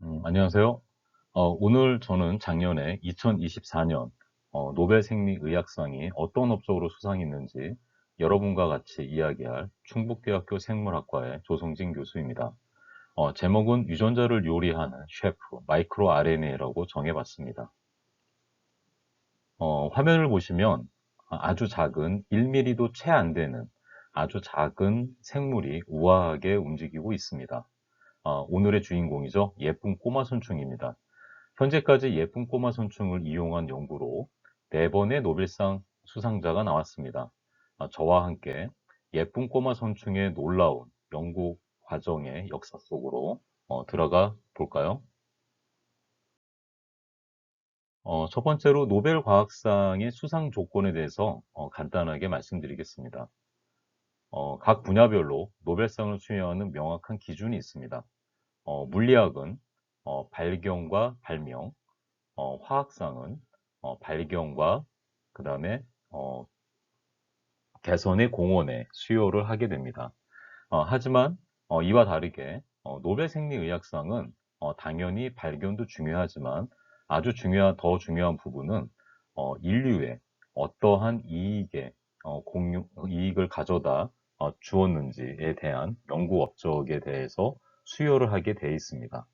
안녕하세요. 오늘 저는 작년에 2024년 노벨 생리의학상이 어떤 업적으로 수상했는지 여러분과 같이 이야기할 충북대학교 생물학과의 조성진 교수입니다. 제목은 유전자를 요리하는 셰프, 마이크로 RNA라고 정해봤습니다. 화면을 보시면 아주 작은 1mm도 채 안 되는 아주 작은 생물이 우아하게 움직이고 있습니다. 오늘의 주인공이죠. 예쁜 꼬마 선충입니다. 현재까지 예쁜 꼬마 선충을 이용한 연구로 4번의 노벨상 수상자가 나왔습니다. 저와 함께 예쁜 꼬마 선충의 놀라운 연구 과정의 역사 속으로 들어가 볼까요? 첫 번째로 노벨 과학상의 수상 조건에 대해서 간단하게 말씀드리겠습니다. 각 분야별로 노벨상을 수여하는 명확한 기준이 있습니다. 물리학은 발견과 발명, 화학상은 발견과 그 다음에 개선의 공헌에 수여를 하게 됩니다. 하지만 이와 다르게 노벨 생리의학상은 당연히 발견도 중요하지만 더 중요한 부분은 인류에 어떠한 이익을 가져다 주었는지에 대한 연구 업적에 대해서 수여를 하게 되어 있습니다.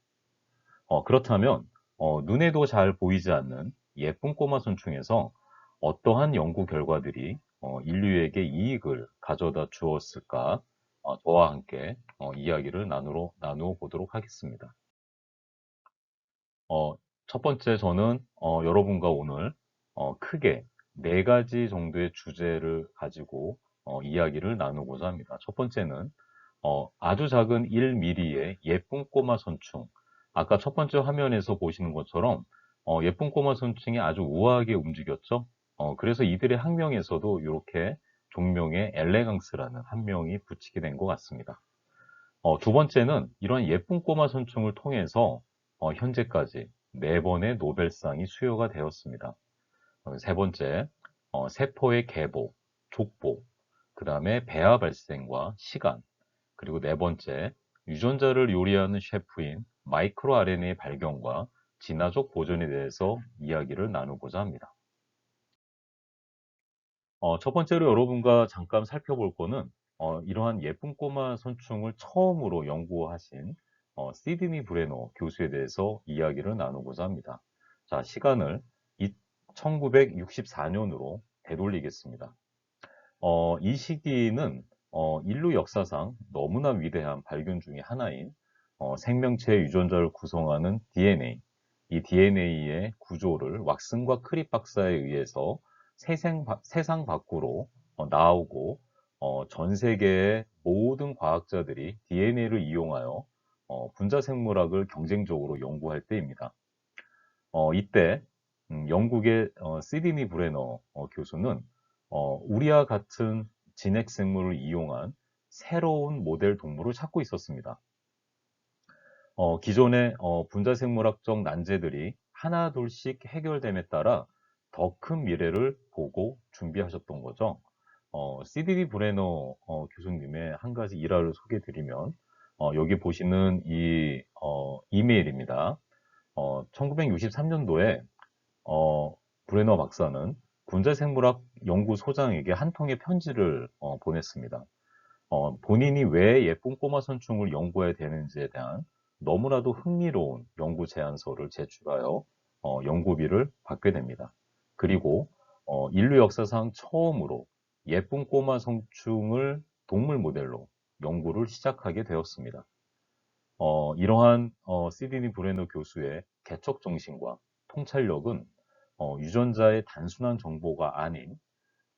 그렇다면 눈에도 잘 보이지 않는 예쁜 꼬마 선충에서 어떠한 연구 결과들이 인류에게 이익을 가져다 주었을까? 저와 함께 이야기를 나누어 보도록 하겠습니다. 어, 첫 번째 저는 여러분과 오늘 크게 4가지 정도의 주제를 가지고 이야기를 나누고자 합니다. 첫 번째는 아주 작은 1mm의 예쁜 꼬마 선충. 아까 첫 번째 화면에서 보시는 것처럼 예쁜 꼬마 선충이 아주 우아하게 움직였죠. 그래서 이들의 학명에서도 이렇게 종명에 엘레강스라는 학명이 붙이게 된 것 같습니다. 두 번째는 이런 예쁜 꼬마 선충을 통해서 현재까지 4번의 노벨상이 수여가 되었습니다. 세 번째, 세포의 개보, 족보, 그 다음에 배아 발생과 시간, 그리고 네 번째, 유전자를 요리하는 셰프인 마이크로 RNA의 발견과 진화적 보존에 대해서 이야기를 나누고자 합니다. 첫 번째로 여러분과 잠깐 살펴볼 거는 이러한 예쁜 꼬마 선충을 처음으로 연구하신 시드니 브레너 교수에 대해서 이야기를 나누고자 합니다. 자, 시간을 1964년으로 되돌리겠습니다. 이 시기는 인류 역사상 너무나 위대한 발견 중의 하나인 생명체의 유전자를 구성하는 DNA, 이 DNA의 구조를 왁슨과 크립 박사에 의해서 세상 밖으로 나오고 전 세계의 모든 과학자들이 DNA를 이용하여 분자 생물학을 경쟁적으로 연구할 때입니다. 이때 영국의 시드니 브레너 교수는 우리와 같은 진핵 생물을 이용한 새로운 모델 동물을 찾고 있었습니다. 기존의 분자생물학적 난제들이 하나둘씩 해결됨에 따라 더 큰 미래를 보고 준비하셨던 거죠. 시드니 브레너 교수님의 한 가지 일화를 소개해 드리면 여기 보시는 이 이메일입니다. 1963년도에 브레너 박사는 분자생물학 연구소장에게 한 통의 편지를 보냈습니다. 본인이 왜 예쁜 꼬마 선충을 연구해야 되는지에 대한 너무나도 흥미로운 연구 제안서를 제출하여 연구비를 받게 됩니다. 그리고 인류 역사상 처음으로 예쁜 꼬마 선충을 동물 모델로 연구를 시작하게 되었습니다. 이러한 시드니 브레너 교수의 개척 정신과 통찰력은 유전자의 단순한 정보가 아닌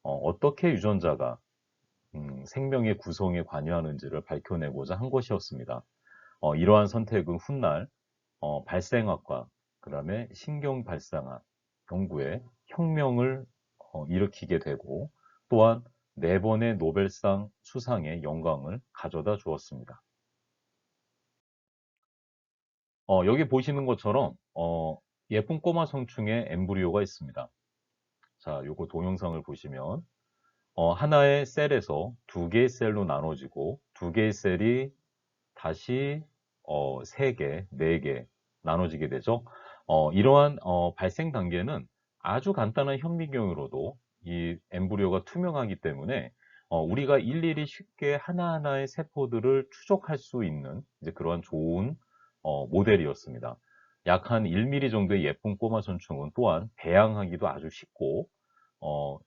어떻게 유전자가 생명의 구성에 관여하는지를 밝혀내고자 한 것이었습니다. 이러한 선택은 훗날 발생학과 그 다음에 신경발상학 연구에 혁명을 일으키게 되고 또한 4번의 노벨상 수상의 영광을 가져다 주었습니다. 여기 보시는 것처럼 예쁜 꼬마 성충의 엠브리오가 있습니다. 자, 요거 동영상을 보시면 하나의 셀에서 2개의 셀로 나눠지고 2개의 셀이 다시 3개, 4개 나눠지게 되죠. 이러한 발생 단계는 아주 간단한 현미경으로도 이 엠브리오가 투명하기 때문에 우리가 일일이 쉽게 하나하나의 세포들을 추적할 수 있는 이제 그러한 좋은 모델이었습니다. 약 한 1mm 정도의 예쁜 꼬마 선충은 또한 배양하기도 아주 쉽고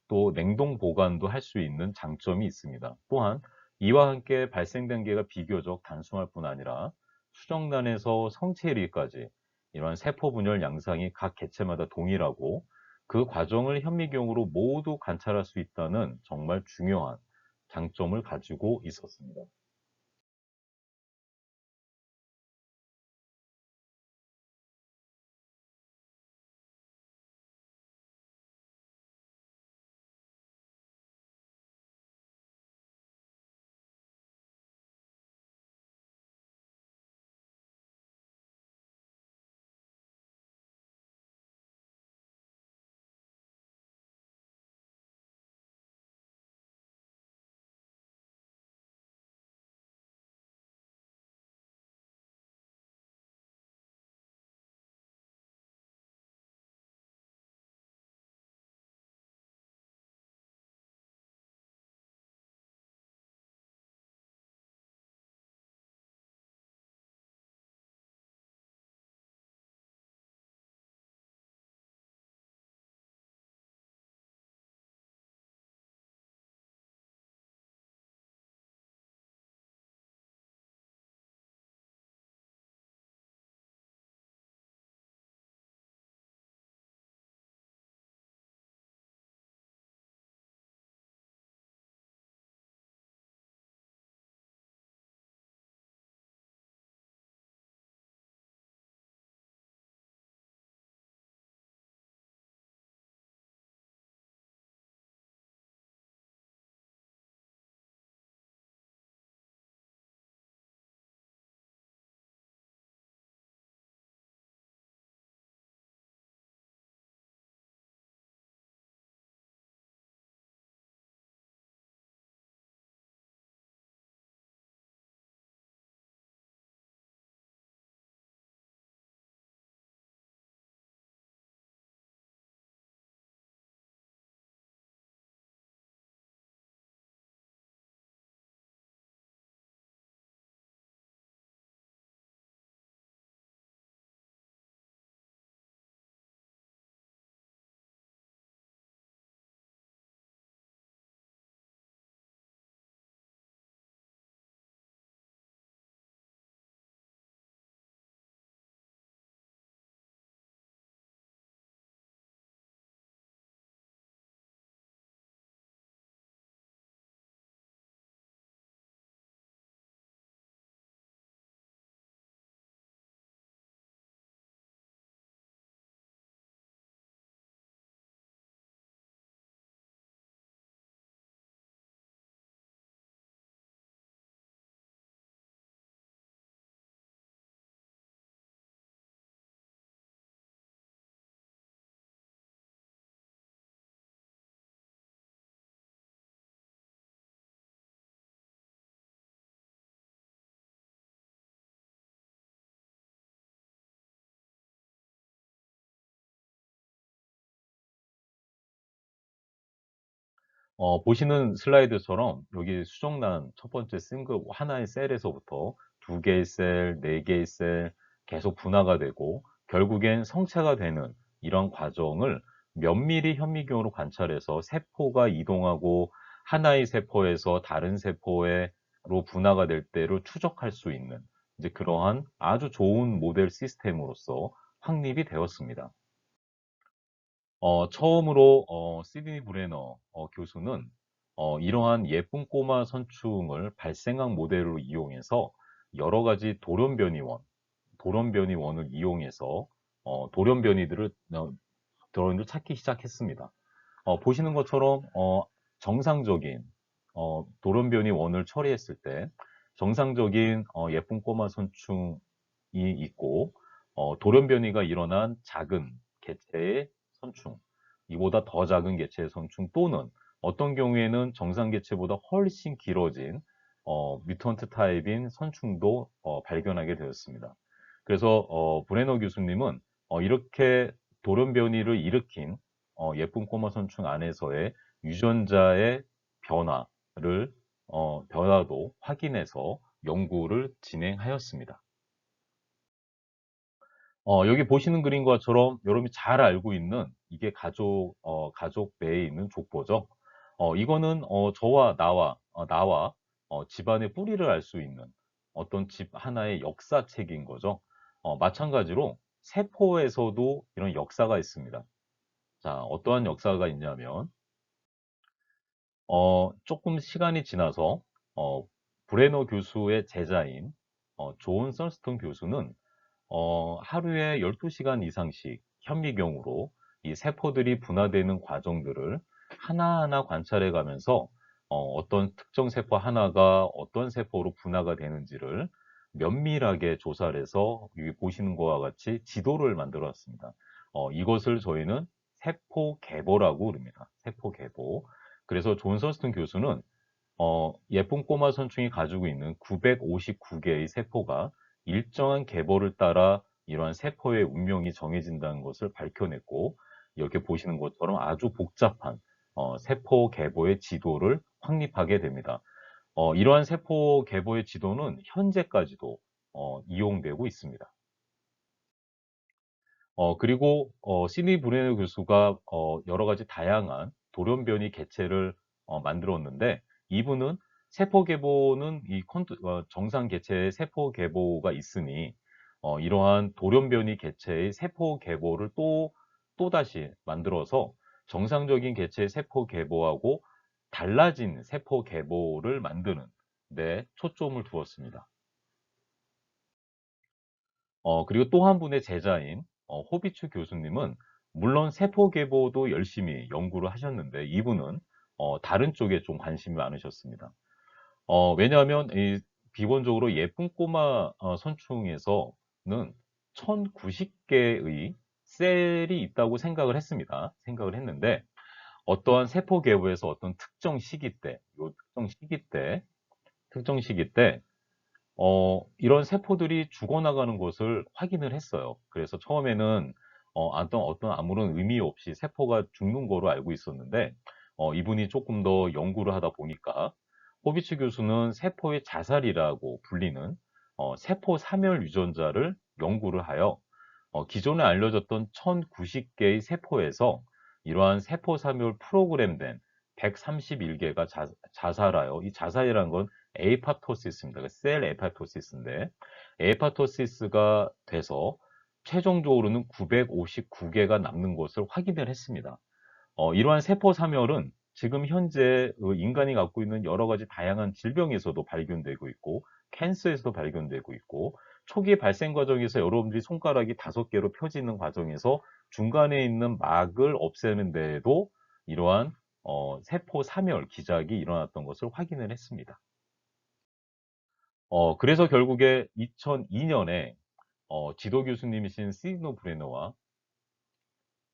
또 냉동 보관도 할 수 있는 장점이 있습니다. 또한 이와 함께 발생 단계가 비교적 단순할 뿐 아니라 수정란에서 성체 1위까지 이러한 세포 분열 양상이 각 개체마다 동일하고 그 과정을 현미경으로 모두 관찰할 수 있다는 정말 중요한 장점을 가지고 있었습니다. 보시는 슬라이드처럼 여기 수정란 첫 번째 싱글 하나의 셀에서부터 두 개의 셀, 네 개의 셀 계속 분화가 되고 결국엔 성체가 되는 이런 과정을 면밀히 현미경으로 관찰해서 세포가 이동하고 하나의 세포에서 다른 세포로 분화가 될 때를 추적할 수 있는 이제 그러한 아주 좋은 모델 시스템으로서 확립이 되었습니다. 처음으로 시드니 브레너 교수는 이러한 예쁜 꼬마 선충을 발생학 모델로 이용해서 여러 가지 돌연변이원을 이용해서 돌연변이들을 찾기 시작했습니다. 보시는 것처럼 정상적인 돌연변이원을 처리했을 때 정상적인 예쁜 꼬마 선충이 있고 돌연변이가 일어난 작은 개체의 선충, 이보다 더 작은 개체의 선충 또는 어떤 경우에는 정상 개체보다 훨씬 길어진 뮤턴트 타입인 선충도 발견하게 되었습니다. 그래서 브레너 교수님은 이렇게 돌연변이를 일으킨 예쁜 꼬마 선충 안에서의 유전자의 변화를 변화도 확인해서 연구를 진행하였습니다. 여기 보시는 그림과처럼 여러분이 잘 알고 있는 이게 가족 내에 있는 족보죠. 이거는 나와 집안의 뿌리를 알 수 있는 어떤 집 하나의 역사책인 거죠. 마찬가지로 세포에서도 이런 역사가 있습니다. 자, 어떠한 역사가 있냐면 조금 시간이 지나서 어, 브레너 교수의 제자인 존 썰스턴 교수는 하루에 12시간 이상씩 현미경으로 이 세포들이 분화되는 과정들을 하나하나 관찰해 가면서 어떤 특정 세포 하나가 어떤 세포로 분화가 되는지를 면밀하게 조사를 해서 여기 보시는 것과 같이 지도를 만들어 놨습니다. 이것을 저희는 세포 계보라고 부릅니다. 세포 계보. 그래서 존 서스튼 교수는 예쁜 꼬마 선충이 가지고 있는 959개의 세포가 일정한 계보를 따라 이러한 세포의 운명이 정해진다는 것을 밝혀냈고, 이렇게 보시는 것처럼 아주 복잡한 세포 계보의 지도를 확립하게 됩니다. 이러한 세포 계보의 지도는 현재까지도 이용되고 있습니다. 그리고 시니 브레너 교수가 여러 가지 다양한 돌연변이 개체를 만들었는데, 이분은 세포 계보는 정상 개체의 세포 계보가 있으니 이러한 돌연변이 개체의 세포 계보를 또다시 만들어서 정상적인 개체의 세포 계보하고 달라진 세포 계보를 만드는 데 초점을 두었습니다. 그리고 또 한 분의 제자인 호비츠 교수님은 물론 세포 계보도 열심히 연구를 하셨는데, 이분은 다른 쪽에 좀 관심이 많으셨습니다. 왜냐하면 기본적으로 예쁜 꼬마 선충에서는 1090개의 셀이 있다고 생각을 했는데, 어떠한 세포 계보에서 어떤 특정 시기 때 이런 세포들이 죽어나가는 것을 확인을 했어요. 그래서 처음에는 어떤 아무런 의미 없이 세포가 죽는 거로 알고 있었는데, 이분이 조금 더 연구를 하다 보니까 호비츠 교수는 세포의 자살이라고 불리는 세포 사멸 유전자를 연구를 하여 기존에 알려졌던 1090개의 세포에서 이러한 세포 사멸 프로그램된 131개가 자살하여, 이 자살이라는 건 에이파토시스입니다. 셀 에이파토시스인데, 에이파토시스가 돼서 최종적으로는 959개가 남는 것을 확인을 했습니다. 이러한 세포 사멸은 지금 현재 인간이 갖고 있는 여러 가지 다양한 질병에서도 발견되고 있고, 캔서에서도 발견되고 있고, 초기 발생 과정에서 여러분들이 손가락이 5개로 펴지는 과정에서 중간에 있는 막을 없애는 데에도 이러한 세포 사멸 기작이 일어났던 것을 확인을 했습니다. 그래서 결국에 2002년에 지도 교수님이신 시그노 브레너와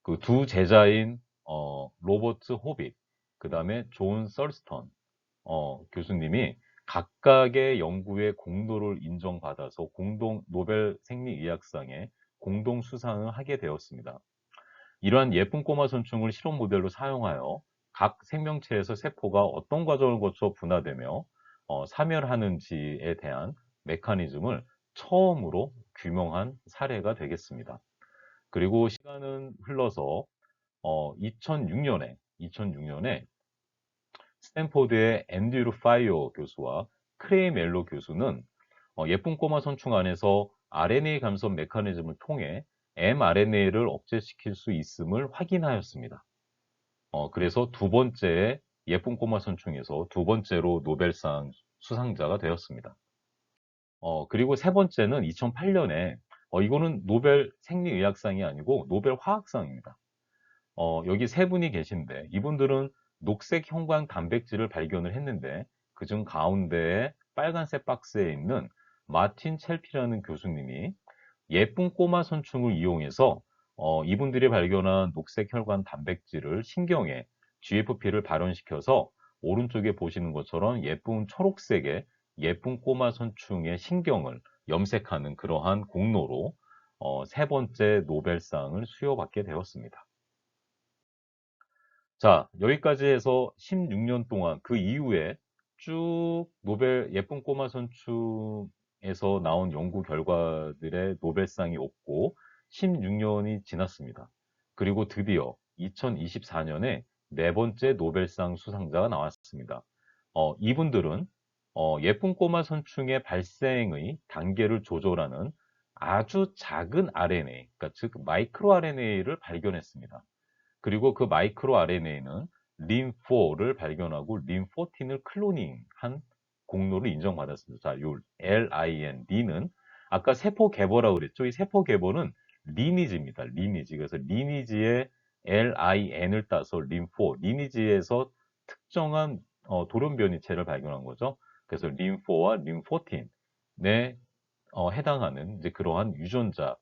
그 두 제자인 로버트 호빗, 그 다음에 존 썰스턴 교수님이 각각의 연구의 공로를 인정받아서 공동 노벨 생리의학상에 공동 수상을 하게 되었습니다. 이러한 예쁜 꼬마 선충을 실험 모델로 사용하여 각 생명체에서 세포가 어떤 과정을 거쳐 분화되며 사멸하는지에 대한 메커니즘을 처음으로 규명한 사례가 되겠습니다. 그리고 시간은 흘러서 2006년에 스탠포드의 앤드류 파이어 교수와 크레이 멜로 교수는 예쁜 꼬마 선충 안에서 RNA 감속 메커니즘을 통해 mRNA를 억제시킬 수 있음을 확인하였습니다. 그래서 두 번째 예쁜 꼬마 선충에서 두 번째로 노벨상 수상자가 되었습니다. 그리고 세 번째는 2008년에 이거는 노벨 생리의학상이 아니고 노벨 화학상입니다. 여기 세 분이 계신데, 이분들은 녹색 형광 단백질을 발견을 했는데, 그중 가운데에 빨간색 박스에 있는 마틴 첼피라는 교수님이 예쁜 꼬마 선충을 이용해서 이분들이 발견한 녹색 혈관 단백질을 신경에 GFP를 발현시켜서 오른쪽에 보시는 것처럼 예쁜 초록색의 예쁜 꼬마 선충의 신경을 염색하는 그러한 공로로 세 번째 노벨상을 수여받게 되었습니다. 자, 여기까지 해서 16년 동안 그 이후에 쭉 노벨 예쁜 꼬마 선충에서 나온 연구 결과들의 노벨상이 없고 16년이 지났습니다. 그리고 드디어 2024년에 네 번째 노벨상 수상자가 나왔습니다. 이분들은 예쁜 꼬마 선충의 발생의 단계를 조절하는 아주 작은 RNA, 그러니까 즉 마이크로 RNA를 발견했습니다. 그리고 그 마이크로 RNA는 림4를 발견하고 림14을 클로닝한 공로를 인정받았습니다. 자, 요 LIN, D는 아까 세포 계보라고 그랬죠? 이 세포 계보는 리니지입니다. 리니지. 그래서 리니지에 LIN을 따서 림4, 리니지에서 특정한 돌연변이체를 발견한 거죠. 그래서 림4와 림14에 해당하는 이제 그러한 유전자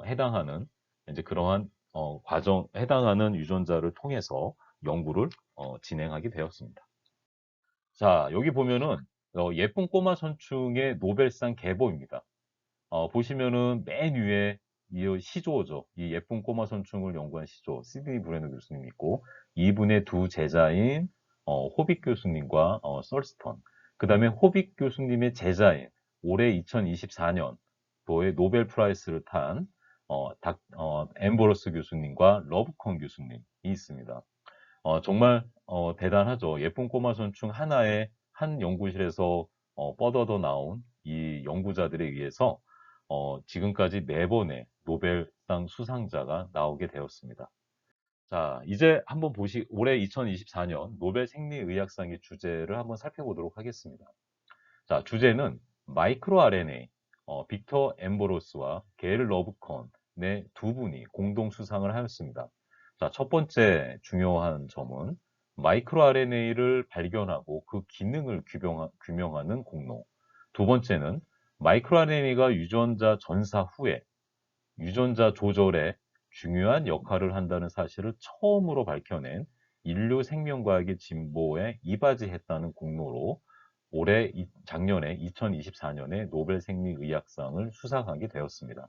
해당하는 이제 그러한 과정 해당하는 유전자를 통해서 연구를 진행하게 되었습니다. 자, 여기 보면은 예쁜 꼬마 선충의 노벨상 계보입니다. 보시면은 맨 위에 이 시조죠. 이 예쁜 꼬마 선충을 연구한 시조 시드니 브레너 교수님 있고 이분의 두 제자인 호빗 교수님과 썰스턴. 그다음에 호빗 교수님의 제자인 올해 2024년 도의 노벨 프라이스를 탄 엠버러스 교수님과 러브컨 교수님이 있습니다. 정말 대단하죠. 예쁜 꼬마 선충 하나의 한 연구실에서 뻗어져 나온 이 연구자들에 의해서 지금까지 네 번의 노벨상 수상자가 나오게 되었습니다. 자, 이제 한번 올해 2024년 노벨 생리의학상의 주제를 한번 살펴보도록 하겠습니다. 자, 주제는 마이크로 RNA, 빅터 엠버로스와 게일 러브컨의 두 분이 공동 수상을 하였습니다. 자, 첫 번째 중요한 점은 마이크로 RNA를 발견하고 그 기능을 규명하는 공로. 두 번째는 마이크로 RNA가 유전자 전사 후에 유전자 조절에 중요한 역할을 한다는 사실을 처음으로 밝혀낸 인류 생명과학의 진보에 이바지했다는 공로로 작년에 2024년에 노벨 생리의학상을 수상하게 되었습니다.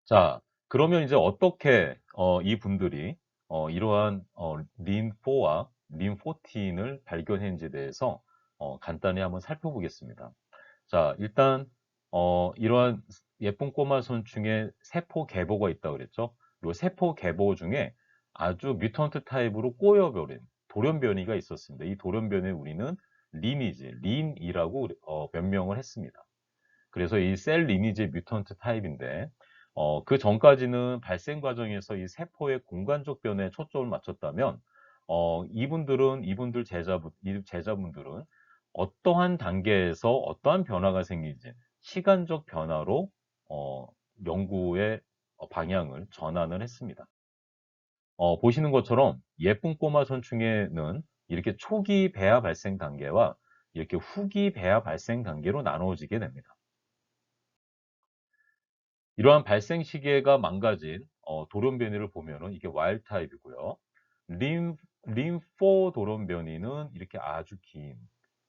자, 그러면 이제 어떻게 이 분들이 이러한 린4와 린14을 발견했는지에 대해서 간단히 한번 살펴보겠습니다. 자, 일단 이러한 예쁜 꼬마 선충에 세포 계보가 있다고 그랬죠. 이 세포 계보 중에 아주 뮤턴트 타입으로 꼬여버린 돌연변이가 있었습니다. 이 돌연변이에 우리는 린이라고 변명을 했습니다. 그래서 이 셀 리니지 뮤턴트 타입인데 그 전까지는 발생 과정에서 이 세포의 공간적 변화에 초점을 맞췄다면 이 제자분들은 어떠한 단계에서 어떠한 변화가 생기지 시간적 변화로 연구의 방향을 전환을 했습니다. 보시는 것처럼 예쁜 꼬마 선충에는 이렇게 초기 배아 발생 단계와 이렇게 후기 배아 발생 단계로 나누어지게 됩니다. 이러한 발생 시기가 망가진 돌연변이를 보면은 이게 와일드 타입이고요. 림, 림4 돌연변이는 이렇게 아주 긴,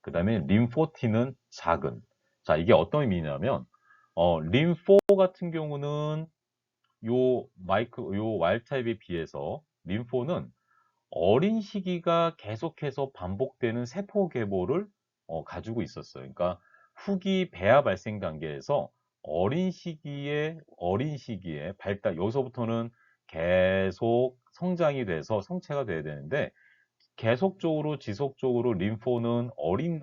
그 다음에 림14는 작은. 자, 이게 어떤 의미냐면, 림4 같은 경우는 요 와일드 타입에 비해서 림4는 어린 시기가 계속해서 반복되는 세포 계보를 가지고 있었어요. 그러니까 후기 배아 발생 단계에서 어린 시기에 발달, 여기서부터는 계속 성장이 돼서 성체가 돼야 되는데 계속적으로 지속적으로 림포는 어린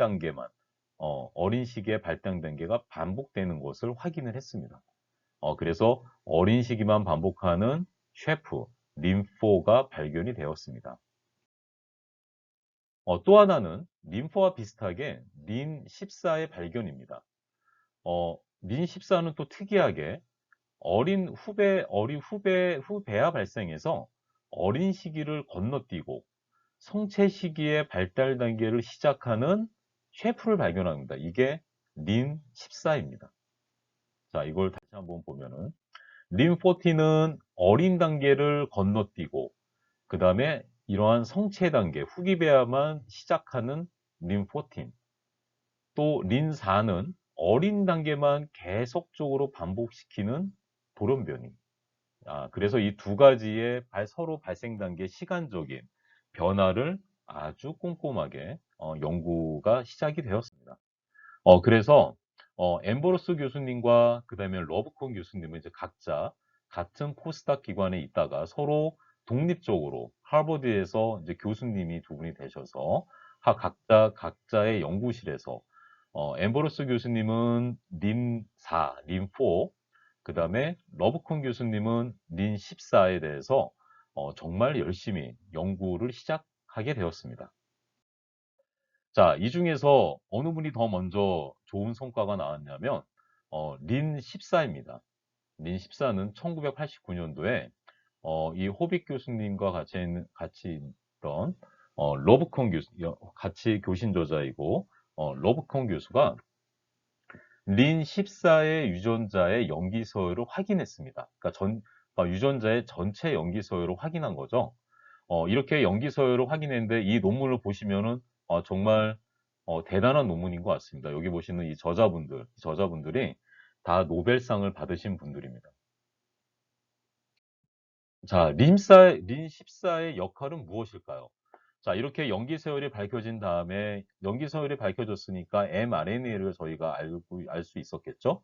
시기에 발달 단계가 반복되는 것을 확인을 했습니다. 그래서 어린 시기만 반복하는 셰프 림포가 발견이 되었습니다. 또 하나는 림포와 비슷하게 린14의 발견입니다. 린14는 또 특이하게 후배아 발생에서 어린 시기를 건너뛰고 성체 시기의 발달 단계를 시작하는 셰프를 발견합니다. 이게 린14입니다. 자, 이걸 다시 한번 보면은 린14는 어린 단계를 건너뛰고 그 다음에 이러한 성체 단계, 후기 배아만 시작하는 린14. 또 린4는 어린 단계만 계속적으로 반복시키는 돌연변이. 그래서 이 두 가지의 서로 발생 단계 시간적인 변화를 아주 꼼꼼하게 연구가 시작이 되었습니다. 그래서 엠버로스 교수님과 그다음에 러브콘 교수님은 이제 각자 같은 포스닥 기관에 있다가 서로 독립적으로 하버드에서 이제 교수님이 두 분이 되셔서 각자의 연구실에서 엠버로스 교수님은 림4, 림4, 그다음에 러브콘 교수님은 린14에 대해서 정말 열심히 연구를 시작하게 되었습니다. 자, 이 중에서 어느 분이 더 먼저 좋은 성과가 나왔냐면 린14입니다. 린14는 1989년도에 이 호빗 교수님과 같이 있던 러브콘 교수, 같이 교신 저자이고 러브콘 교수가 린14의 유전자의 염기 서열을 확인했습니다. 그러니까 유전자의 전체 염기 서열을 확인한 거죠. 이렇게 염기 서열을 확인했는데 이 논문을 보시면은 정말 대단한 논문인 것 같습니다. 여기 보시는 이 저자분들이 다 노벨상을 받으신 분들입니다. 자, 린14의 역할은 무엇일까요? 자, 이렇게 염기 서열이 밝혀진 다음에 염기 서열이 밝혀졌으니까 mRNA를 저희가 알 수 있었겠죠?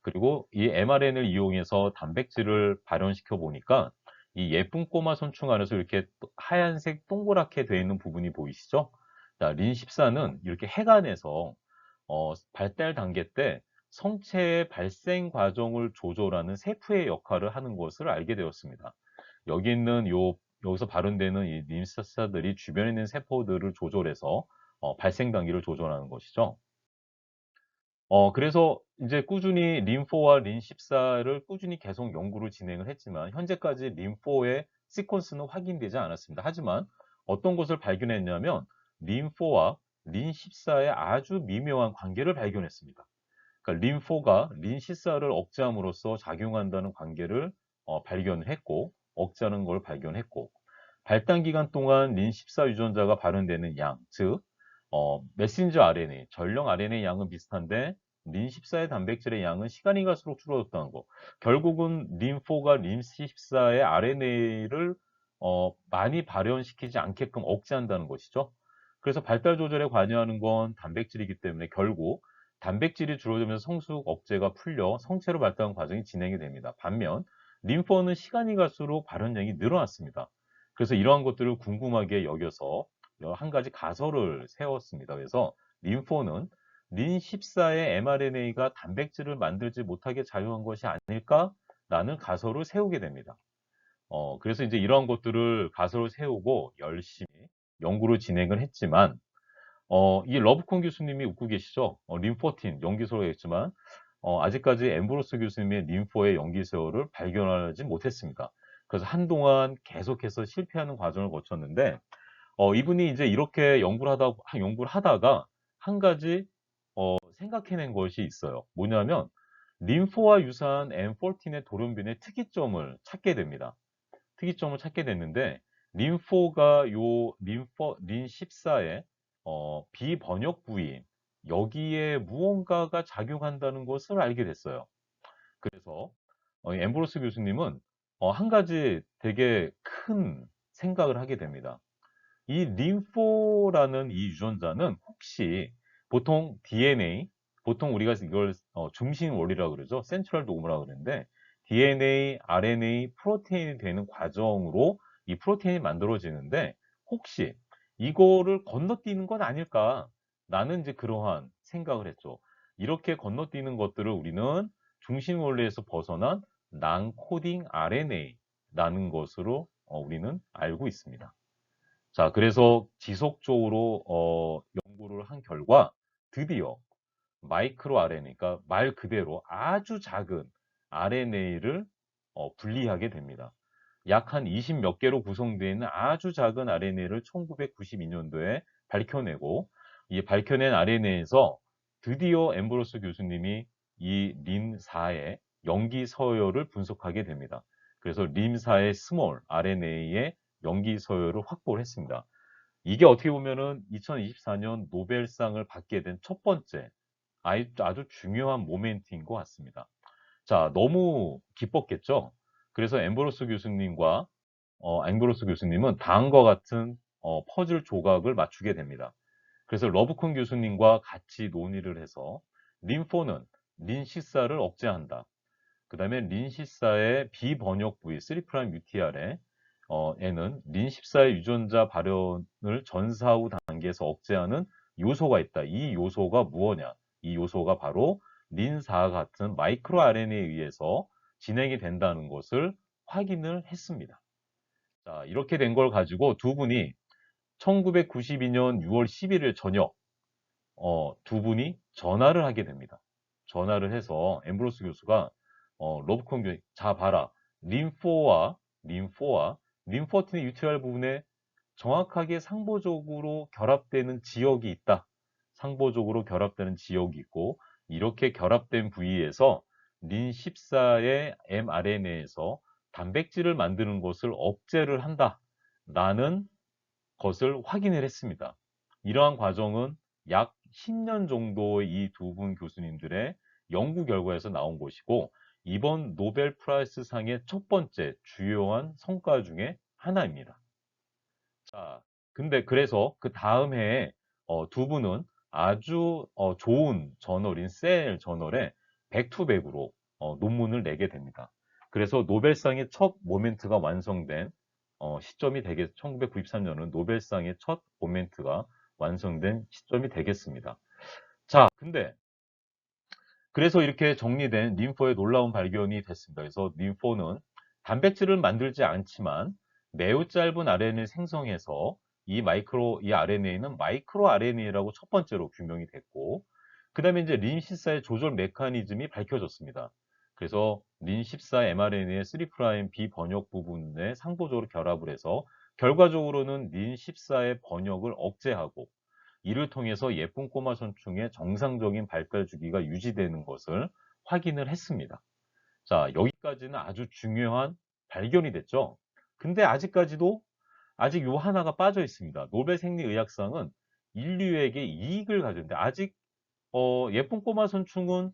그리고 이 mRNA를 이용해서 단백질을 발현시켜 보니까 이 예쁜 꼬마 선충 안에서 이렇게 하얀색 동그랗게 되어 있는 부분이 보이시죠? 자, 린14는 이렇게 해간에서 발달 단계 때 성체의 발생 과정을 조절하는 세포의 역할을 하는 것을 알게 되었습니다. 여기서 발현되는 이 림사사들이 주변에 있는 세포들을 조절해서 발생 단계를 조절하는 것이죠. 그래서 이제 꾸준히 림포와 린14를 꾸준히 계속 연구를 진행을 했지만 현재까지 림포의 시퀀스는 확인되지 않았습니다. 하지만 어떤 것을 발견했냐면 림포와 린14의 아주 미묘한 관계를 발견했습니다. 그러니까 림포가 린14를 억제함으로써 작용한다는 관계를 발견했고 억제하는 걸 발견했고 발단 기간 동안 린14 유전자가 발현되는 양, 즉 메신저 RNA, 전령 RNA 양은 비슷한데 린14의 단백질의 양은 시간이 갈수록 줄어들었다는 거. 결국은 린4가 린14의 RNA를 많이 발현시키지 않게끔 억제한다는 것이죠. 그래서 발달 조절에 관여하는 건 단백질이기 때문에 결국 단백질이 줄어들면서 성숙 억제가 풀려 성체로 발달하는 과정이 진행이 됩니다. 반면 림포는 시간이 갈수록 발현량이 늘어났습니다. 그래서 이러한 것들을 궁금하게 여겨서 한 가지 가설을 세웠습니다. 그래서 림포는 린14의 mRNA가 단백질을 만들지 못하게 작용한 것이 아닐까라는 가설을 세우게 됩니다. 그래서 이제 이러한 것들을 가설을 세우고 열심히 연구를 진행을 했지만 이 러브콘 교수님이 웃고 계시죠? 림포틴 연기소를 했지만 아직까지 엠브로스 교수님의 림포의 연기소를 발견하지 못했습니다. 그래서 한동안 계속해서 실패하는 과정을 거쳤는데 이분이 이제 이렇게 연구를 하다가 한 가지 생각해낸 것이 있어요. 뭐냐면 림포와 유사한 M14의 돌연변의 특이점을 찾게 됩니다. 특이점을 찾게 됐는데 림포가 린14의 비번역 부위인 여기에 무언가가 작용한다는 것을 알게 됐어요. 그래서 엠브로스 교수님은 한 가지 되게 큰 생각을 하게 됩니다. 이 림포라는 이 유전자는 혹시 보통 DNA, 보통 우리가 이걸 중심 원리라고 그러죠. 센트럴 도그마라고 그러는데 DNA, RNA, 프로테인이 되는 과정으로 이 프로테인이 만들어지는데 혹시 이거를 건너뛰는 건 아닐까? 나는 이제 그러한 생각을 했죠. 이렇게 건너뛰는 것들을 우리는 중심 원리에서 벗어난 난코딩 RNA라는 것으로 우리는 알고 있습니다. 자, 그래서 지속적으로 연구를 한 결과 드디어 마이크로 RNA, 그러니까 말 그대로 아주 작은 RNA를 분리하게 됩니다. 약 한 20 몇 개로 구성되어 있는 아주 작은 RNA를 1992년도에 밝혀내고 이 밝혀낸 RNA에서 드디어 엠브로스 교수님이 이 림4의 염기 서열을 분석하게 됩니다. 그래서 림사의 스몰 RNA의 염기 서열을 확보를 했습니다. 그래서 림사의 스몰 RNA의 염기 서열을 확보를 했습니다. 그래서 림사의 스몰 RNA의 염기 서열을 확보를 했습니다. 그래서 림사의 스몰 RNA의 염기 서열을 확보를 했습니다. 그래서 림사의 스몰 RNA의 염기 서열을 확보를 했습니다. 그래서 림사의 스몰 RNA의 염기 서열을 확보를 했습니다. 이게 어떻게 보면은 2024년 노벨상을 받게 된 첫 번째 아주 중요한 모멘트인 것 같습니다. 자, 너무 기뻤겠죠? 그래서 엠브로스 교수님은 다음과 같은 퍼즐 조각을 맞추게 됩니다. 그래서 러브콘 교수님과 같이 논의를 해서 림포는 린시사를 억제한다. 그 다음에 린14의 비번역 부위 3' UTR에 에는 린14의 유전자 발현을 전사 후 단계에서 억제하는 요소가 있다. 이 요소가 무엇냐? 이 요소가 바로 린4와 같은 마이크로 RNA에 의해서 진행이 된다는 것을 확인을 했습니다. 자, 이렇게 된 걸 가지고 두 분이 1992년 6월 11일 저녁 두 분이 전화를 하게 됩니다. 전화를 해서 엠브로스 교수가 러브콘 교수, 자 봐라. 림포와 림포틴의 UTR 부분에 정확하게 상보적으로 결합되는 지역이 있다. 상보적으로 결합되는 지역이 있고 이렇게 결합된 부위에서 린14의 mRNA에서 단백질을 만드는 것을 억제를 한다. 라는 것을 확인을 했습니다. 이러한 과정은 약 10년 정도의 이 두 분 교수님들의 연구 결과에서 나온 것이고 이번 노벨 프라이스 상의 첫 번째 주요한 성과 중에 하나입니다. 자, 근데 그래서 그 다음 해에 두 분은 아주 좋은 저널인 셀 저널에 백투백으로 논문을 내게 됩니다. 그래서 노벨상의 첫 모멘트가 완성된 시점이 1993년은 노벨상의 첫 모멘트가 완성된 시점이 되겠습니다. 자, 근데 그래서 이렇게 정리된 림포의 놀라운 발견이 됐습니다. 그래서 림포는 단백질을 만들지 않지만 매우 짧은 RNA를 생성해서 이 RNA는 마이크로 RNA라고 첫 번째로 규명이 됐고, 그 다음에 이제 린14의 조절 메커니즘이 밝혀졌습니다. 그래서 린14 mRNA의 3' 비번역 부분에 상보적으로 결합을 해서 결과적으로는 린14의 번역을 억제하고 이를 통해서 예쁜 꼬마 선충의 정상적인 발달 주기가 유지되는 것을 확인을 했습니다. 자, 여기까지는 아주 중요한 발견이 됐죠. 근데 아직 요 하나가 빠져 있습니다. 노벨 생리의학상은 인류에게 이익을 가져는데 아직 예쁜 꼬마 선충은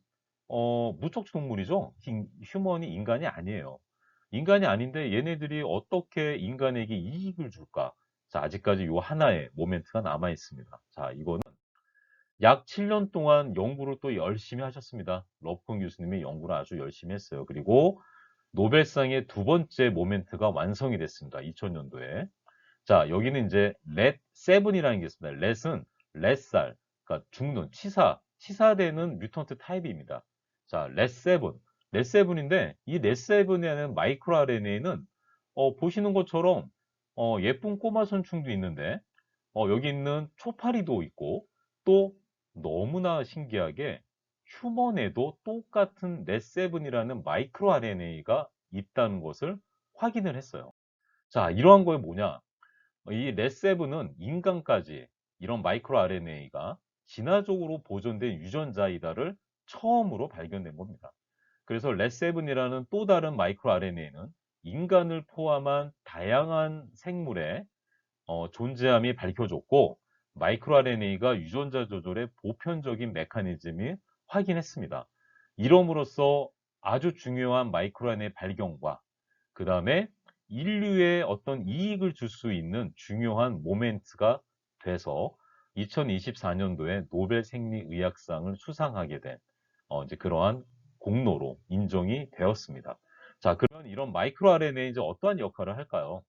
무척 동물이죠. 휴먼이 인간이 아니에요. 인간이 아닌데 얘네들이 어떻게 인간에게 이익을 줄까? 자, 아직까지 요 하나의 모멘트가 남아 있습니다. 자, 이거는 약 7년 동안 연구를 또 열심히 하셨습니다. 러프콘 교수님이 연구를 아주 열심히 했어요. 그리고 노벨상의 두 번째 모멘트가 완성이 됐습니다. 2000년도에. 자, 여기는 이제 렛 세븐이라는 게 있습니다. 렛은 렛살, 그러니까 죽는 치사되는 뮤턴트 타입입니다. 자, 렛 세븐, 렛 세븐인데 이 렛 세븐이라는 마이크로 RNA는 보시는 것처럼 예쁜 꼬마 선충도 있는데 여기 있는 초파리도 있고 또 너무나 신기하게 휴먼에도 똑같은 넷7이라는 마이크로 RNA가 있다는 것을 확인을 했어요. 자, 이러한 거에 뭐냐? 이 넷7은 인간까지 이런 마이크로 RNA가 진화적으로 보존된 유전자이다를 처음으로 발견된 겁니다. 그래서 렛7이라는 또 다른 마이크로 RNA는 인간을 포함한 다양한 생물의 존재함이 밝혀졌고 마이크로 RNA가 유전자 조절의 보편적인 메커니즘이 확인했습니다. 이럼으로써 아주 중요한 마이크로 RNA 발견과 그 다음에 인류에 어떤 이익을 줄 수 있는 중요한 모멘트가 돼서 2024년도에 노벨 생리의학상을 수상하게 된 이제 그러한 공로로 인정이 되었습니다. 자, 그러면 이런 마이크로 RNA 이제 어떠한 역할을 할까요?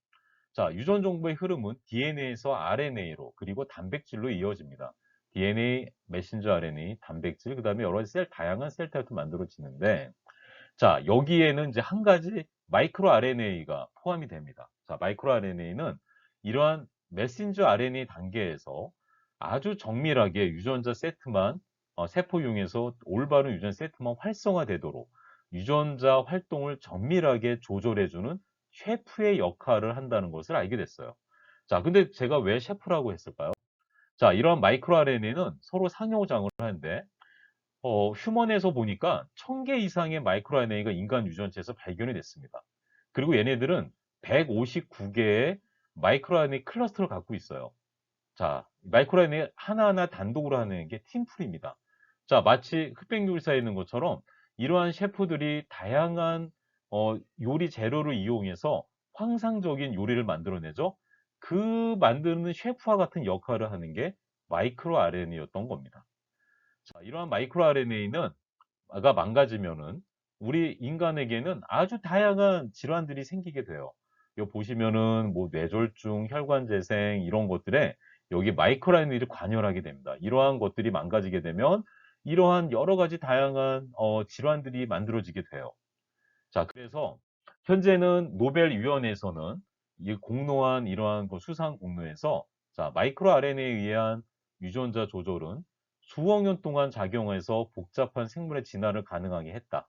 자, 유전 정보의 흐름은 DNA에서 RNA로 그리고 단백질로 이어집니다. DNA, 메신저 RNA, 단백질, 그 다음에 여러 가지 다양한 셀 타입도 만들어지는데, 자, 여기에는 이제 한 가지 마이크로 RNA가 포함이 됩니다. 자, 마이크로 RNA는 이러한 메신저 RNA 단계에서 아주 정밀하게 유전자 세트만, 세포용에서 올바른 유전 세트만 활성화되도록 유전자 활동을 정밀하게 조절해주는 셰프의 역할을 한다는 것을 알게 됐어요. 자, 근데 제가 왜 셰프라고 했을까요? 자, 이러한 마이크로 RNA는 서로 상호작용을 하는데, 휴먼에서 보니까 1000개 이상의 마이크로 RNA가 인간 유전체에서 발견이 됐습니다. 그리고 얘네들은 159개의 마이크로 RNA 클러스터를 갖고 있어요. 자, 마이크로 RNA 하나하나 단독으로 하는 게 팀플입니다. 자, 마치 흑백 요리사에 있는 것처럼 이러한 셰프들이 다양한 요리 재료를 이용해서 환상적인 요리를 만들어내죠. 그 만드는 셰프와 같은 역할을 하는 게 마이크로 RNA였던 겁니다. 자, 이러한 마이크로 RNA는 가 망가지면은 우리 인간에게는 아주 다양한 질환들이 생기게 돼요. 여기 보시면은 뭐 뇌졸중, 혈관 재생 이런 것들에 여기 마이크로 RNA를 관여하게 됩니다. 이러한 것들이 망가지게 되면 이러한 여러 가지 다양한 질환들이 만들어지게 돼요. 자, 그래서 현재는 노벨위원회에서는 이 공로한 이러한 그 수상 공로에서 자, 마이크로 RNA에 의한 유전자 조절은 수억 년 동안 작용해서 복잡한 생물의 진화를 가능하게 했다.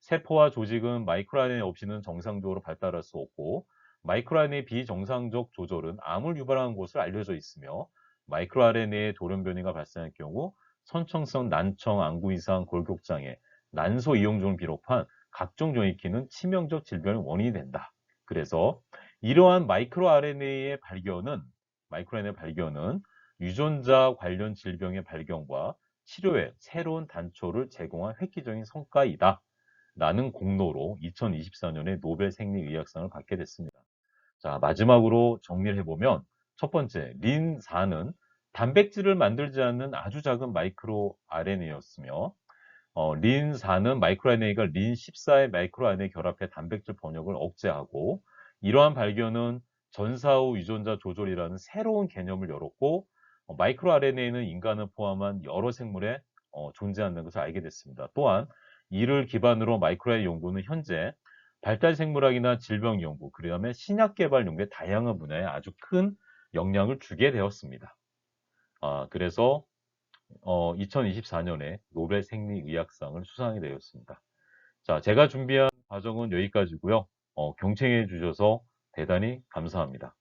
세포와 조직은 마이크로 RNA 없이는 정상적으로 발달할 수 없고 마이크로 RNA 비정상적 조절은 암을 유발하는 것으로 알려져 있으며 마이크로 RNA의 돌연 변이가 발생할 경우 선천성 난청, 안구 이상, 골격장애, 난소 이용증을 비롯한 각종 종익기는 치명적 질병의 원인이 된다. 그래서 이러한 마이크로 RNA의 발견은 유전자 관련 질병의 발견과 치료에 새로운 단초를 제공한 획기적인 성과이다. 라는 공로로 2024년에 노벨 생리의학상을 받게 됐습니다. 자, 마지막으로 정리를 해보면 첫 번째, 린4는 단백질을 만들지 않는 아주 작은 마이크로 RNA였으며 린4는 마이크로 RNA가 린14의 마이크로 RNA 결합해 단백질 번역을 억제하고 이러한 발견은 전사후 유전자 조절이라는 새로운 개념을 열었고 마이크로 RNA는 인간을 포함한 여러 생물에 존재한다는 것을 알게 됐습니다. 또한 이를 기반으로 마이크로 RNA 연구는 현재 발달 생물학이나 질병 연구, 그다음에 신약 개발 연구의 다양한 분야에 아주 큰 영향을 주게 되었습니다. 그래서 2024년에 노벨 생리의학상을 수상하게 되었습니다. 자, 제가 준비한 과정은 여기까지고요. 경청해 주셔서 대단히 감사합니다.